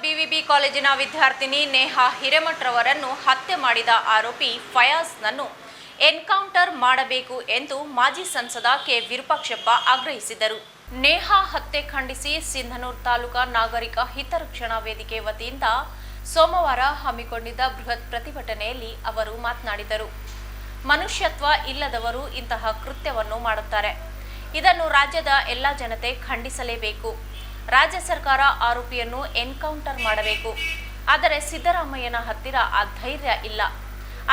BVB ಕಾಲೇಜಿನ ವಿದ್ಯಾರ್ಥಿನಿ ನೇಹಾ ಹಿರೇಮಠರವರನ್ನು ಹತ್ಯೆ ಮಾಡಿದ ಆರೋಪಿ ಫಯಾಜ್ನನ್ನು ಎನ್ಕೌಂಟರ್ ಮಾಡಬೇಕು ಎಂದು ಮಾಜಿ ಸಂಸದ ಕೆ ವಿರೂಪಾಕ್ಷಪ್ಪ ಆಗ್ರಹಿಸಿದರು. ನೇಹಾ ಹತ್ಯೆ ಖಂಡಿಸಿ ಸಿಂಧನೂರು ತಾಲೂಕಾ ನಾಗರಿಕ ಹಿತರಕ್ಷಣಾ ವೇದಿಕೆ ವತಿಯಿಂದ ಸೋಮವಾರ ಹಮ್ಮಿಕೊಂಡಿದ್ದ ಬೃಹತ್ ಪ್ರತಿಭಟನೆಯಲ್ಲಿ ಅವರು ಮಾತನಾಡಿದರು. ಮನುಷ್ಯತ್ವ ಇಲ್ಲದವರು ಇಂತಹ ಕೃತ್ಯವನ್ನು ಮಾಡುತ್ತಾರೆ. ಇದನ್ನು ರಾಜ್ಯದ ಎಲ್ಲ ಜನತೆ ಖಂಡಿಸಲೇಬೇಕು. ರಾಜ್ಯ ಸರ್ಕಾರ ಆರೋಪಿಯನ್ನು ಎನ್ಕೌಂಟರ್ ಮಾಡಬೇಕು. ಆದರೆ ಸಿದ್ದರಾಮಯ್ಯನ ಹತ್ತಿರ ಆ ಧೈರ್ಯ ಇಲ್ಲ.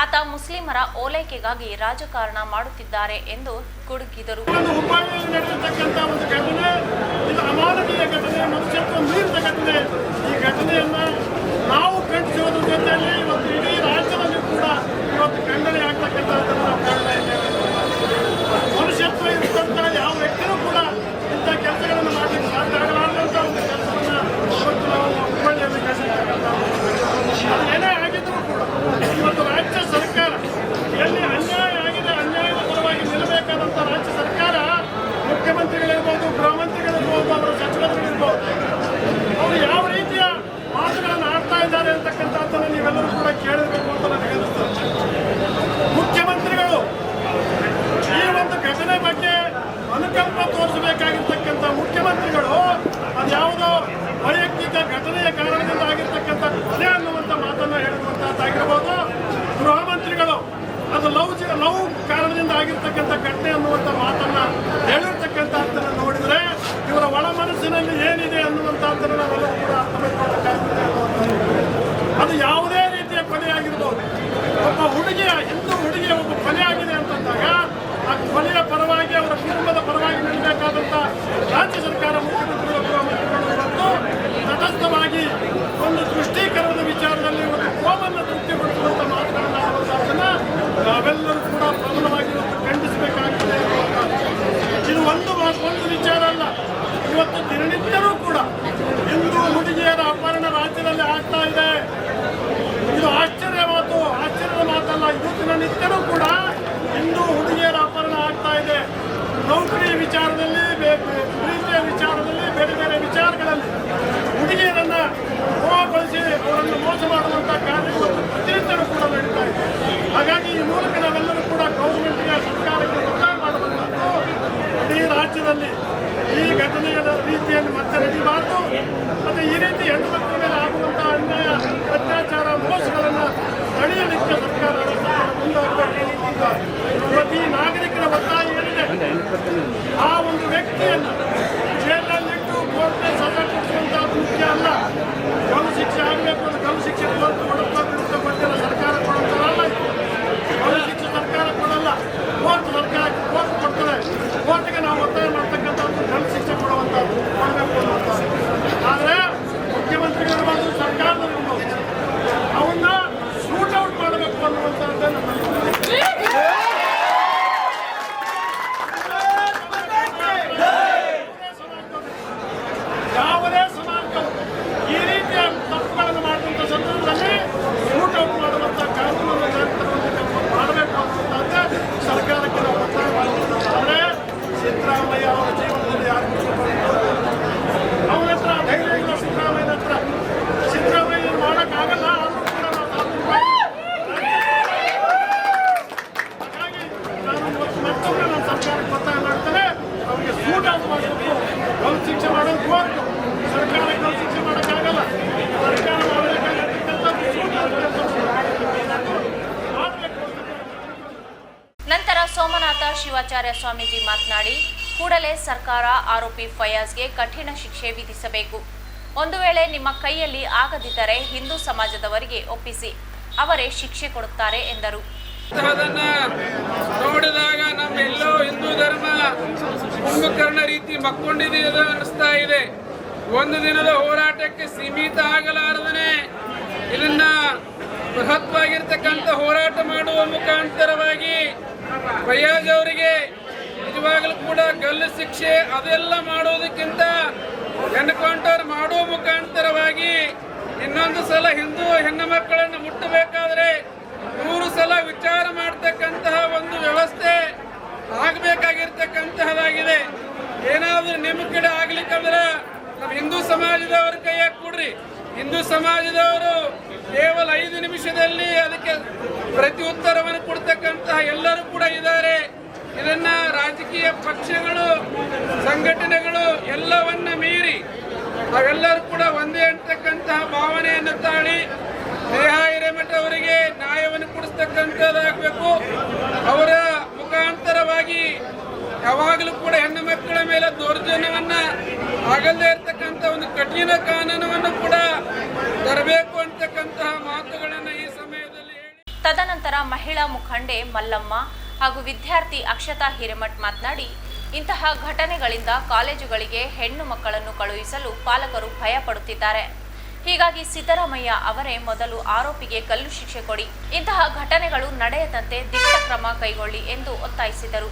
ಆತ ಮುಸ್ಲಿಮರ ಓಲೈಕೆಗಾಗಿ ರಾಜಕಾರಣ ಮಾಡುತ್ತಿದ್ದಾರೆ ಎಂದು ಗುಡುಗಿದರು. ಮನುಷ್ಯತ್ವ ಇರುವಂತಹ ಯಾವ ವ್ಯಕ್ತಿನೂ ಕೂಡ ಇಂಥ ಕೆಲಸಗಳನ್ನು ಮಾಡಲಿಕ್ಕೆ ಸಾಧ್ಯ ಆಗಲಾರದಂಥ ಒಂದು ಕೆಲಸವನ್ನು ಹುಬ್ಬಳ್ಳಿಯಲ್ಲಿ ಅದು ಏನೇ ಆಗಿದ್ರೂ ಕೂಡ ಇವತ್ತು ರಾಜ್ಯ ಸರ್ಕಾರ ಎಲ್ಲಿ ಅನ್ಯಾಯ ಆಗಿದೆ, ಅನ್ಯಾಯದ ಪರವಾಗಿ ನಿಲ್ಲಬೇಕಾದಂಥ ರಾಜ್ಯ ಸರ್ಕಾರ ಮುಖ್ಯಮಂತ್ರಿಗಳಿರ್ಬೋದು, ಗೃಹ ಮಂತ್ರಿಗಳಿರ್ಬೋದು, ಅವರ ಸಚಿವರುಗಳಿರ್ಬೋದು, ಅವರು ಯಾವ ರೀತಿಯ ಮಾತುಗಳನ್ನು ಆಡ್ತಾ ಇದ್ದಾರೆ ಅಂತಕ್ಕಂಥದ್ದನ್ನು ನೀವೆಲ್ಲರೂ ಕೂಡ ಕೇಳಬೇಕು ಅಂತ ನನಗೆ ಅನಿಸ್ತದೆ. ಮುಖ್ಯಮಂತ್ರಿಗಳು ಈ ಒಂದು ಘಟನೆ ಬಗ್ಗೆ ಅನುಕಂಪ ತೋರಿಸಬೇಕಾಗಿರ್ತಕ್ಕಂಥ ಮುಖ್ಯಮಂತ್ರಿಗಳು ಅದ್ಯಾವುದೋ ವೈಯಕ್ತಿಕ ಘಟನೆಯ ಕಾರಣದಿಂದ ಆಗಿರ್ತಕ್ಕಂಥ ಕೊಲೆ ಅನ್ನುವಂಥ ಮಾತನ್ನು ಹೇಳುವಂತಹದ್ದಾಗಿರ್ಬೋದು. ಗೃಹ ಮಂತ್ರಿಗಳು ಅದು ಲವ್ ಕಾರಣದಿಂದ ಆಗಿರ್ತಕ್ಕಂಥ ಘಟನೆ ಅನ್ನುವಂಥ ಮಾತನ್ನ ಹೇಳಿರ್ತಕ್ಕಂಥದ್ದನ್ನು ನೋಡಿದರೆ ಇವರ ಒಳ ಮನಸ್ಸಿನಲ್ಲಿ ಏನಿದೆ ಅನ್ನುವಂಥದ್ದನ್ನು ನಾವೆಲ್ಲರೂ ಕೂಡ ಅರ್ಥ ಮಾಡ್ಕೊಳ್ಳಬೇಕಾಗ್ತದೆ. ಅದು ಯಾವುದೇ ರೀತಿಯ ಕೊಲೆಯಾಗಿರ್ಬೋದು. ಒಬ್ಬ ಹುಡುಗಿಯ ಹಿಂದೂ ಹುಡುಗಿಯ ಒಬ್ಬ ಕೊಲೆ ಆಗಿದೆ ಅಂತಂದಾಗ ಆ ಕೊಲೆಯ ಪರವಾಗಿ ಅವರ ಕುಟುಂಬದ ಪರವಾಗಿ ನಿಲ್ಲಬೇಕಾದಂಥ ರಾಜ್ಯ ಸರ್ಕಾರ ಮುಖ್ಯಮಂತ್ರಿಗಳು, ಗೃಹ ಮಂತ್ರಿಗಳು ಮತ್ತು ತಟಸ್ಥವಾಗಿ ಒಂದು ದೃಷ್ಟೀಕರಣದ ವಿಚಾರದಲ್ಲಿ ಒಂದು ಕೋಮನ್ನು ತೃಪ್ತಿಪಡಿಸುವಂಥ ಮಾತುಗಳನ್ನು ಆಡುವಂಥದ್ದನ್ನು ನಾವೆಲ್ಲರೂ ಕೂಡ ಪ್ರಬಲವಾಗಿ ಖಂಡಿಸಬೇಕಾಗಿದೆ. ಇದು ಒಂದು ವಿಚಾರ ಅಲ್ಲ. ಇವತ್ತು ದಿನನಿತ್ಯವೂ ಕೂಡ ಹಿಂದೂ ಹುಡುಗಿಯರ ಅಪಹರಣ ರಾಜ್ಯದಲ್ಲಿ ಆಗ್ತಾ ಇದೆ. ಇದು ಆಶ್ಚರ್ಯದ ಮಾತಲ್ಲ. ಇದು ದಿನನಿತ್ಯವೂ ಕೂಡ ಹಿಂದೂ ಹುಡುಗಿಯರ ಅಪಹರಣ ಆಗ್ತಾ ಇದೆ. ನೌಕರಿ ವಿಚಾರದಲ್ಲಿ, ಪ್ರೀತಿಯ ವಿಚಾರದಲ್ಲಿ, ಬೇರೆ ಬೇರೆ ವಿಚಾರಗಳಲ್ಲಿ ಹುಡುಗಿಯರನ್ನು ಮೋಹಗೊಳಿಸಿ ಅವರನ್ನು ಮೋಸ ಮಾಡುವಂಥ ಕಾರ್ಯಗಳು ಪ್ರತಿನಿತ್ಯವೂ ಕೂಡ ನಡೀತಾ ಇದೆ. ಹಾಗಾಗಿ ಈ ಮೂಲಕ ನಾವೆಲ್ಲರೂ ಕೂಡ ಗೌರ್ಮೆಂಟ್ಗೆ, ಸರ್ಕಾರಕ್ಕೆ ಒತ್ತಾಯ ಮಾಡುವಂಥದ್ದು ಇಡೀ ರಾಜ್ಯದಲ್ಲಿ ಈ ಘಟನೆಯ ರೀತಿಯನ್ನು ಮತ್ತೆ ನಡೀಬಾರ್ದು. ಮತ್ತು ಈ ರೀತಿ ಹೆಣ್ಣು ಮಕ್ಕಳ ಮೇಲೆ ಆಗುವಂಥ ಅನ್ಯಾಯ, ಅತ್ಯಾಚಾರ, ಮೋಸಗಳನ್ನು ತಡೆಯಲಿಕ್ಕೆ ಸರ್ಕಾರ ಮುಂದಾಗಬೇಕು. ಇವತ್ತು ಈ ನಾಗರಿಕರ ಒತ್ತಾಯ ಏನಿದೆ, ಆ ಒಂದು ವ್ಯಕ್ತಿಯನ್ನು ಜೈಲಲ್ಲಿಟ್ಟು ಕೋರ್ಟ್ಗೆ ಸಜಾ ಕೊಡಿಸುವಂಥದ್ದು ಮುಖ್ಯ ಅಲ್ಲ. ಗಲ್ಲು ಶಿಕ್ಷೆ ಆಗಬೇಕು. ಅದು ಗಲ್ಲು ಶಿಕ್ಷೆ ಕೋರ್ಟ್ ಕೊಟ್ಟಿಲ್ಲ, ಸರ್ಕಾರ ಕೊಡುವಂಥದ್ದಲ್ಲ. ಗಲ್ಲು ಶಿಕ್ಷೆ ಸರ್ಕಾರ ಕೊಡಲ್ಲ, ಕೋರ್ಟ್ ಕೊಡ್ತದೆ. ಕೋರ್ಟ್ಗೆ ನಾವು ಒತ್ತಾಯ ಮಾಡ್ತಕ್ಕಂಥದ್ದು ಗಲ್ಲು ಶಿಕ್ಷೆ ಕೊಡಬೇಕು ಅನ್ನುವಂಥದ್ದು. ಆದರೆ ಮುಖ್ಯಮಂತ್ರಿಗಳಿರ್ಬೋದು, ಸರ್ಕಾರದಲ್ಲಿರ್ಬೋದು, ಅವನ್ನ ಶೂಟ್ ಔಟ್ ಮಾಡಬೇಕು ಅನ್ನುವಂಥದ್ದನ್ನು ಯಾವುದೇ ಸಮಾಜವು ಈ ರೀತಿಯ ತಪ್ಪುಗಳನ್ನು ಮಾಡುವಂಥ ಸಂದರ್ಭದಲ್ಲಿ ಶೂಟ್ ಔಟ್ ಮಾಡುವಂಥ ಕಾನೂನನ್ನು ಮಾಡಬೇಕು ಅನ್ನುವಂಥದ್ದೇ ಸರ್ಕಾರಕ್ಕೆ ನಾವು ಒತ್ತಾಯ ಮಾಡುವಂಥದ್ದು. ಆದರೆ ಸಿದ್ದರಾಮಯ್ಯ ಅವರ ಜೀವನದಲ್ಲಿ ಯಾರು ಅವನ ಹತ್ರ ಧೈರ್ಯ ಇಲ್ಲ. ಸಿದ್ದರಾಮಯ್ಯನ ಹತ್ರ ಸಿದ್ದರಾಮಯ್ಯ ಮಾಡೋಕ್ಕಾಗಲ್ಲ. ಆದರೂ ಕೂಡ ಹಾಗಾಗಿ ನಾನು ಮತ್ತೊಮ್ಮೆ ನಾನು ಸರ್ಕಾರಕ್ಕೆ ಒತ್ತಾಯ ಮಾಡ್ತೇನೆ, ಅವರಿಗೆ ಶೂಟ್ ಔಟ್ ಮಾಡಬೇಕು. ಗಲ್ಲು ಶಿಕ್ಷೆ ಮಾಡೋದು ಕೋರ್ಟ್, ಸರ್ಕಾರ ಗಲ್ಲು ಶಿಕ್ಷೆ ಮಾಡೋಕ್ಕಾಗಲ್ಲ. ಸರ್ಕಾರ ಮಾಡಬೇಕಾಗಿರ್ತಕ್ಕಂಥದ್ದು ಶೂಟ್ ಮಾಡಬೇಕು. ನಂತರ ಸೋಮನಾಥ ಶಿವಾಚಾರ್ಯ ಸ್ವಾಮೀಜಿ ಮಾತನಾಡಿ, ಕೂಡಲೇ ಸರ್ಕಾರ ಆರೋಪಿ ಫಯಾಜ್ಗೆ ಕಠಿಣ ಶಿಕ್ಷೆ ವಿಧಿಸಬೇಕು. ಒಂದು ವೇಳೆ ನಿಮ್ಮ ಕೈಯಲ್ಲಿ ಆಗದಿದ್ದರೆ ಹಿಂದೂ ಸಮಾಜದವರಿಗೆ ಒಪ್ಪಿಸಿ, ಅವರೇ ಶಿಕ್ಷೆ ಕೊಡುತ್ತಾರೆ ಎಂದರು. ನೋಡಿದಾಗ ನಮ್ಮೆಲ್ಲೋ ಹಿಂದೂ ಧರ್ಮ ಕುಂಭಕರ್ಣ ರೀತಿ ಮಕ್ಕೊಂಡಿದೆ ಅನಿಸ್ತಾ ಇದೆ. ಒಂದು ದಿನದ ಹೋರಾಟಕ್ಕೆ ಸೀಮಿತ ಆಗಲಾರದನೆ ಇದನ್ನ ಬೃಹತ್ವಾಗಿರ್ತಕ್ಕಂಥ ಹೋರಾಟ ಮಾಡುವ ಮುಖಾಂತರವಾಗಿ ಫಯಾಜ್ ಅವರಿಗೆ ನಿಜವಾಗಲೂ ಕೂಡ ಗಲ್ಲು ಶಿಕ್ಷೆ ಅದೆಲ್ಲ ಮಾಡೋದಕ್ಕಿಂತ ಎನ್ಕೌಂಟರ್ ಮಾಡುವ ಮುಖಾಂತರವಾಗಿ ಇನ್ನೊಂದು ಸಲ ಹಿಂದೂ ಹೆಣ್ಣು ಮಕ್ಕಳನ್ನು ಮುಟ್ಟಬೇಕಾದ್ರೆ 100 ಸಲ ವಿಚಾರ ಮಾಡ್ತಕ್ಕಂತಹ ಒಂದು ವ್ಯವಸ್ಥೆ ಆಗಬೇಕಾಗಿರ್ತಕ್ಕಂತಹದಾಗಿದೆ. ಏನಾದರೂ ನಿಮ್ಮ ಕಡೆ ಆಗ್ಲಿಕ್ಕಂದ್ರೆ ನಮ್ಮ ಹಿಂದೂ ಸಮಾಜದವರ ಕೈಯಾಗ ಕೊಡ್ರಿ. ಹಿಂದೂ ಸಮಾಜದವರು ಕೇವಲ 5 ನಿಮಿಷದಲ್ಲಿ ಅದಕ್ಕೆ ಪ್ರತಿ ಉತ್ತರವನ್ನು ಕೊಡ್ತಕ್ಕಂತಹ ಎಲ್ಲರೂ ಕೂಡ ಇದ್ದಾರೆ. ಇದನ್ನ ರಾಜಕೀಯ ಪಕ್ಷಗಳು, ಸಂಘಟನೆಗಳು ಎಲ್ಲವನ್ನ ಮೀರಿ ನಾವೆಲ್ಲರೂ ಕೂಡ ಒಂದೇ ಅಂತಕ್ಕಂತಹ ಭಾವನೆಯನ್ನು ತಾಳಿ ನೇಹಾ ಹಿರೇಮಠ ಅವರಿಗೆ ನ್ಯಾಯವನ್ನು ಕೊಡಿಸ್ತಕ್ಕಂಥದ್ದಾಗಬೇಕು. ಅವರ ಮುಖಾಂತರವಾಗಿ ಯಾವಾಗಲೂ ಕೂಡ ಹೆಣ್ಣು ಮಕ್ಕಳ ಮೇಲೆ ದೌರ್ಜನ್ಯವನ್ನ ಆಗಲ್ಲದೆ ಇರತಕ್ಕಂಥ ಒಂದು ಕಠಿಣ ಕಾನೂನನ್ನು ಕೂಡ ತರಬೇಕು ಅಂತಕ್ಕಂತಹ ಮಾತುಗಳನ್ನು ಈ ಸಮಯದಲ್ಲಿ ಹೇಳಿ. ತದನಂತರ ಮಹಿಳಾ ಮುಖಂಡೆ ಮಲ್ಲಮ್ಮ ಹಾಗೂ ವಿದ್ಯಾರ್ಥಿ ಅಕ್ಷತಾ ಹಿರೇಮಠ್ ಮಾತನಾಡಿ, ಇಂತಹ ಘಟನೆಗಳಿಂದ ಕಾಲೇಜುಗಳಿಗೆ ಹೆಣ್ಣು ಮಕ್ಕಳನ್ನು ಕಳುಹಿಸಲು ಪಾಲಕರು ಭಯ ಪಡುತ್ತಿದ್ದಾರೆ. ಹೀಗಾಗಿ ಸಿದ್ದರಾಮಯ್ಯ ಅವರೇ ಮೊದಲು ಆರೋಪಿಗೆ ಗಲ್ಲು ಶಿಕ್ಷೆ ಕೊಡಿ, ಇಂತಹ ಘಟನೆಗಳು ನಡೆಯದಂತೆ ದಿಟ್ಟ ಕ್ರಮ ಕೈಗೊಳ್ಳಿ ಎಂದು ಒತ್ತಾಯಿಸಿದರು.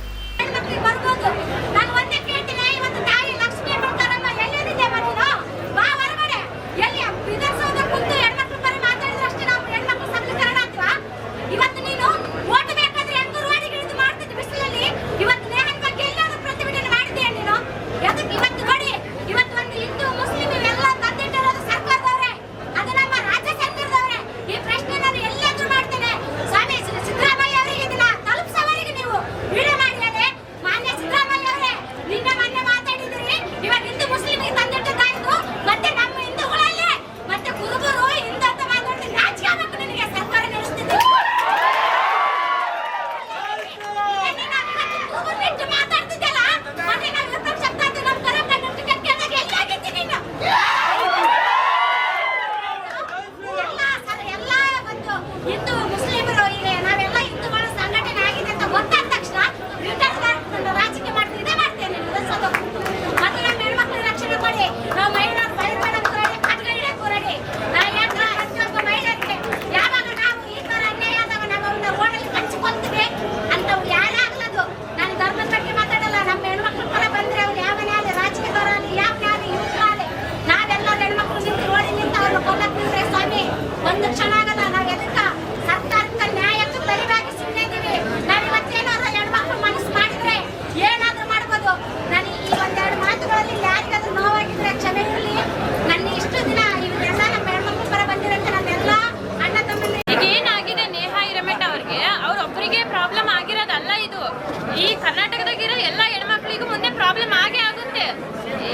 ಈ ಕರ್ನಾಟಕದಾಗಿರೋ ಎಲ್ಲ ಹೆಣ್ಮಕ್ಳಿಗೂ ಮುಂದೆ ಪ್ರಾಬ್ಲಮ್ ಆಗೇ ಆಗುತ್ತೆ.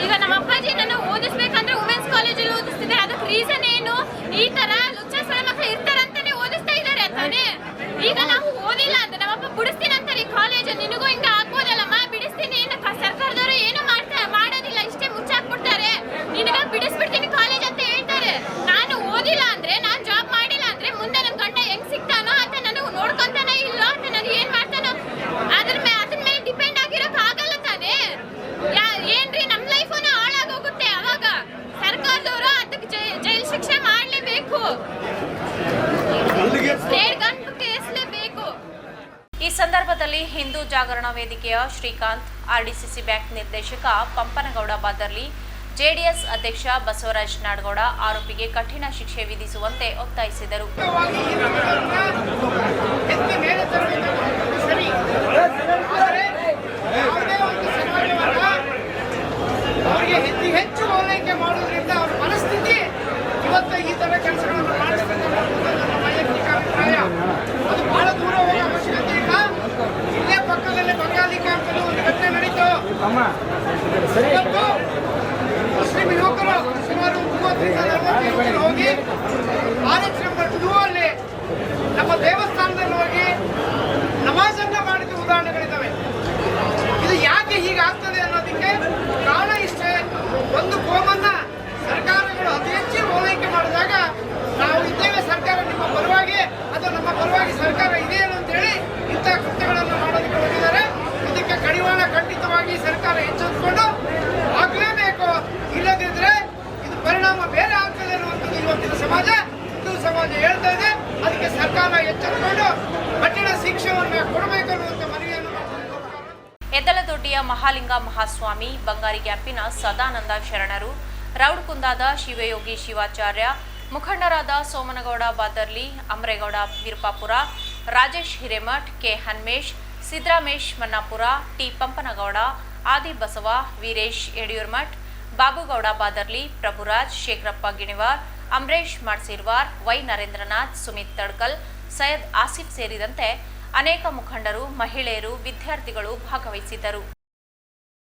ಈಗ ನಮ್ಮ ಅಪ್ಪಾಜಿ ನನ್ನ ಓದಿಸ್ಬೇಕಂದ್ರೆ ವುಮೆನ್ಸ್ ಕಾಲೇಜಲ್ಲಿ ಓದಿಸ್ತಿದ್ದಾರೆ. ಅದಕ್ಕೆ ರೀಸನ್ ಏನು? ಈ ತರ ಲುಚ್ಚಾಸಳ ಮಕ್ಕಳು ಇರ್ತಾರಂತಾನೆ ಓದಿಸ್ತಾ ಇದ್ದಾರೆ ತಾನೇ. ಈಗ ನಾವು ಓದಿಲ್ಲ ಅಂತ ನಮ್ಮಪ್ಪ ಬಿಡಿಸ್ತೀನಿ ಅಂತಾರೆ ಕಾಲೇಜ್. ನಿನಗೂ ಹಿಂಗ ಆಗ್ಬೋದಲ್ಲಮ್ಮ, ಬಿಡಿಸ್ತೀನಿ. ಸರ್ಕಾರದವರು ಏನು ಮಾಡೋದಿಲ್ಲ, ಇಷ್ಟೇ ಮುಚ್ಚಾಕ್ಬಿಡ್ತಾರೆ. ನಿನಗ ಬಿಡಿಸ್ಬಿಡ್ತೀನಿ ಕಾಲೇಜ್ ಅಂತ ಹೇಳ್ತಾರೆ. ನಾನು ಓದಿಲ್ಲ ಅಂದ್ರೆ, ನಾನು ಜಾಬ್ ಮಾಡಿಲ್ಲ ಅಂದ್ರೆ ಮುಂದೆ ನನ್ನ ಗಂಡ ಹೆಂಗ್ ಸಿಗ್ತಾನೋ ಅಂತ ನನಗೆ ನೋಡ್ಕೊಂತಾನೆ ಇಲ್ಲೋ ಅಂತ ನನಗೆ ಏನ್ ಮಾಡ್ತಾನೋ ಅದ್ರ ಮೇಲೆ ಡಿಪೆಂಡ್ ಆಗಿರೋಕ್ ಆಗಲ್ಲ ತಾನೇ. ಏನ್ರಿ ನಮ್ ಲೈಫನ್ನ ಹಾಳಾಗೋಗುತ್ತೆ. ಅವಾಗ ಸರ್ಕಾರದವರು ಅದಕ್ಕೆ ಜೈಲ್ ಶಿಕ್ಷೆ ಮಾಡ್ಲೇಬೇಕು, ಕೇಸ್ಲೇಬೇಕು. ಈ ಸಂದರ್ಭದಲ್ಲಿ ಹಿಂದೂ ಜಾಗರಣ ವೇದಿಕೆಯ ಶ್ರೀಕಾಂತ್, ಆರ್ಡಿಸಿಸಿ ಬ್ಯಾಂಕ್ ನಿರ್ದೇಶಕ ಪಂಪನಗೌಡ ಬಾದರ್ಲಿ, ಜೆಡಿಎಸ್ ಅಧ್ಯಕ್ಷ ಬಸವರಾಜ್ ನಾಡಗೌಡ ಆರೋಪಿಗೆ ಕಠಿಣ ಶಿಕ್ಷೆ ವಿಧಿಸುವಂತೆ ಒತ್ತಾಯಿಸಿದರು. ಅವರಿಗೆ ಹೆಚ್ಚು ಓಲೈಕೆ ಮಾಡೋದ್ರಿಂದ ಅವ್ರ ಮನಸ್ಥಿತಿ ಇವತ್ತು ಈ ತರ ಕೆಲಸಗಳನ್ನು ಮಾಡಿಸ್ತದೆ ಅನ್ನೋದು ನನ್ನ ವೈಯಕ್ತಿಕ ಅಭಿಪ್ರಾಯ. ಅದು ಬಹಳ ದೂರ ಹೋಗೋ ಅವಶ್ಯಕತೆ ಇಲ್ಲ. ಇಲ್ಲೇ ಪಕ್ಕದಲ್ಲೇ ಬಂಗಾಲಿ ಕ್ಯಾಂಪಲ್ಲಿ ಒಂದು ಘಟನೆ ನಡೀತು. ಇವತ್ತು ಮುಸ್ಲಿಂ ಯುವಕರು ಸುಮಾರು 30 ಯುವಕರು ಹೋಗಿ RH ನಂಬರ್ 2 ಅಲ್ಲಿ ನಮ್ಮ ದೇವಸ್ಥಾನದಲ್ಲಿ ಹೋಗಿ ನಮಾಜನ್ನ ಮಾಡಿದ ಉದಾಹರಣೆಗಳಿದ್ದಾವೆ. ಇದು ಯಾಕೆ ಹೀಗಾಗ್ತದೆ ಅನ್ನೋದಕ್ಕೆ ಕಾರಣ ಇಷ್ಟೇ. ಒಂದು ಕೋಮನ್ನ ಸರ್ಕಾರಗಳು ಅತಿ ಹೆಚ್ಚು ಓಲೈಕೆ ಮಾಡಿದಾಗ ನಾವು ಇದ್ದೇವೆ, ಸರ್ಕಾರ ನಿಮ್ಮ ಪರವಾಗಿ ಅಥವಾ ನಮ್ಮ ಪರವಾಗಿ ಸರ್ಕಾರ ಇದೆಯೇನು ಅಂತೇಳಿ ಇಂಥ ಕೃತ್ಯಗಳನ್ನು ಮಾಡೋದಕ್ಕೆ ಹೋಗಿದ್ದಾರೆ. ಇದಕ್ಕೆ ಕಡಿವಾಣ ಖಂಡಿತವಾಗಿ ಸರ್ಕಾರ ಎಚ್ಚೆತ್ತುಕೊಂಡು ಆಗಲೇಬೇಕು. ಇಲ್ಲದಿದ್ರೆ ಇದು ಪರಿಣಾಮ ಬೇರೆ ಆಗ್ತದೆ ಅನ್ನುವಂಥದ್ದು ಇವತ್ತಿನ ಸಮಾಜ, ಹಿಂದೂ ಸಮಾಜ ಹೇಳ್ತಾ ಇದೆ. ಅದಕ್ಕೆ ಸರ್ಕಾರ ಎಚ್ಚೆತ್ತುಕೊಂಡು ಕಠಿಣ ಶಿಕ್ಷೆಯನ್ನು ಕೊಡಬೇಕು ಅನ್ನುವಂಥ ಮನವಿಯನ್ನು ಮಾಡ್ತಾರೆ. ಎದ್ದಲದೊಡ್ಡಿಯ ಮಹಾಲಿಂಗ ಮಹಾಸ್ವಾಮಿ, ಬಂಗಾರಿ ಕ್ಯಾಂಪಿನ ಸದಾನಂದ ಶರಣರು, ರೌಡ್ಕುಂದಾದ ಶಿವಯೋಗಿ ಶಿವಾಚಾರ್ಯ, ಮುಖಂಡರಾದ ಸೋಮನಗೌಡ ಬಾದರ್ಲಿ, ಅಮರೇಗೌಡ ವೀರಪಾಪುರ, ರಾಜೇಶ್ ಹಿರೇಮಠ್, ಕೆ ಹನ್ಮೇಶ್, ಸಿದ್ದರಾಮೇಶ್ ಮನ್ನಾಪುರ, ಟಿ ಪಂಪನಗೌಡ, ಆದಿ ಬಸವ, ವೀರೇಶ್ ಯಡಿಯೂರ್ಮಠ್, ಬಾಬುಗೌಡ ಬಾದರ್ಲಿ, ಪ್ರಭುರಾಜ್, ಶೇಖರಪ್ಪ ಗಿಣಿವಾರ್, ಅಮರೇಶ್ ಮಾಡ್ಸಿರ್ವಾರ್, ವೈ ನರೇಂದ್ರನಾಥ್, ಸುಮಿತ್ ತಡ್ಕಲ್, ಸೈಯದ್ ಆಸಿಫ್ ಸೇರಿದಂತೆ ಅನೇಕ ಮುಖಂಡರು, ಮಹಿಳೆಯರು, ವಿದ್ಯಾರ್ಥಿಗಳು ಭಾಗವಹಿಸಿದ್ದರು.